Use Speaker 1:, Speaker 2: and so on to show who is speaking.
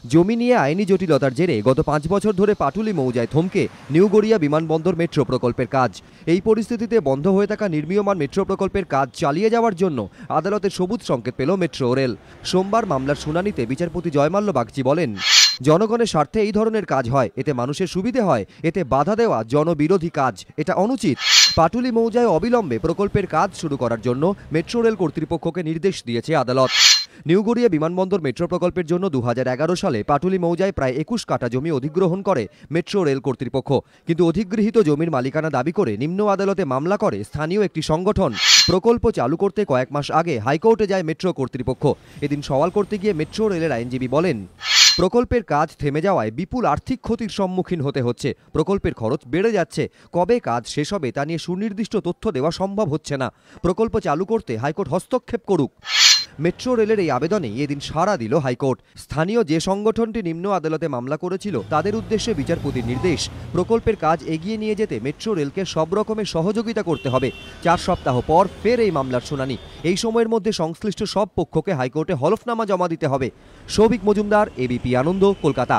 Speaker 1: জমি নিয়ে আইনি জটিলতার জেরে গত 5 বছর ধরে পাটুলি মৌজায় থমকে নিউ গড়িয়া বিমানবন্দর মেট্রো প্রকল্পের কাজ। এই পরিস্থিতিতে বন্ধ হয়ে থাকা নির্মীয়মান মেট্রো প্রকল্পের কাজ চালিয়ে যাওয়ার জন্য আদালতের সবুজ সংকেত পেল মেট্রো রেল। সোমবার মামলার শুনানিতে বিচারপতি জয়মাল্য বাগচি বলেন, জনগণের স্বার্থে এই ধরনের কাজ হয়, এতে মানুষের সুবিধে হয়, এতে বাধা দেওয়া জনবিরোধী কাজ, এটা অনুচিত। পাটুলি মৌজায় অবিলম্বে প্রকল্পের কাজ শুরু করার জন্য মেট্রো রেল কর্তৃপক্ষকে নির্দেশ দিয়েছে আদালত। নিউ গড়িয়া বিমানবন্দর মেট্রো প্রকল্পের জন্য 2011 সালে পাটুলি মৌজায় প্রায় 21 কাঠা জমি অধিগ্রহণ করে মেট্রো রেল কর্তৃপক্ষ, কিন্তু অধিগৃহীত জমির মালিকানা দাবি করে নিম্ন আদালতে মামলা করে স্থানীয় একটি সংগঠন। প্রকল্প চালু করতে কয়েক মাস আগে হাইকোর্টে যায় মেট্রো কর্তৃপক্ষ। এদিন সওয়াল করতে গিয়ে মেট্রো রেলের আইনজীবী বলেন, প্রকল্পের কাজ থেমে যাওয়ায় বিপুল আর্থিক ক্ষতির সম্মুখীন হতে হচ্ছে, প্রকল্পের খরচ বেড়ে যাচ্ছে, কবে কাজ শেষ হবে তা নিয়ে সুনির্দিষ্ট তথ্য দেওয়া সম্ভব হচ্ছে না, প্রকল্প চালু করতে হাইকোর্ট হস্তক্ষেপ করুক। মেট্রো রেলের এই আবেদনে এদিন সাড়া দিল হাইকোর্ট। স্থানীয় যে সংগঠনটি নিম্ন আদালতে মামলা করেছিল তাদের উদ্দেশ্যে বিচারপতির নির্দেশ, প্রকল্পের কাজ এগিয়ে নিয়ে যেতে মেট্রো রেলকে সব রকমের সহযোগিতা করতে হবে। 4 সপ্তাহ পর ফের এই মামলার শুনানি। এই সময়ের মধ্যে সংশ্লিষ্ট সব পক্ষকে হাইকোর্টে হলফনামা জমা দিতে হবে। সৌভিক মজুমদার, এবিপি আনন্দ, কলকাতা।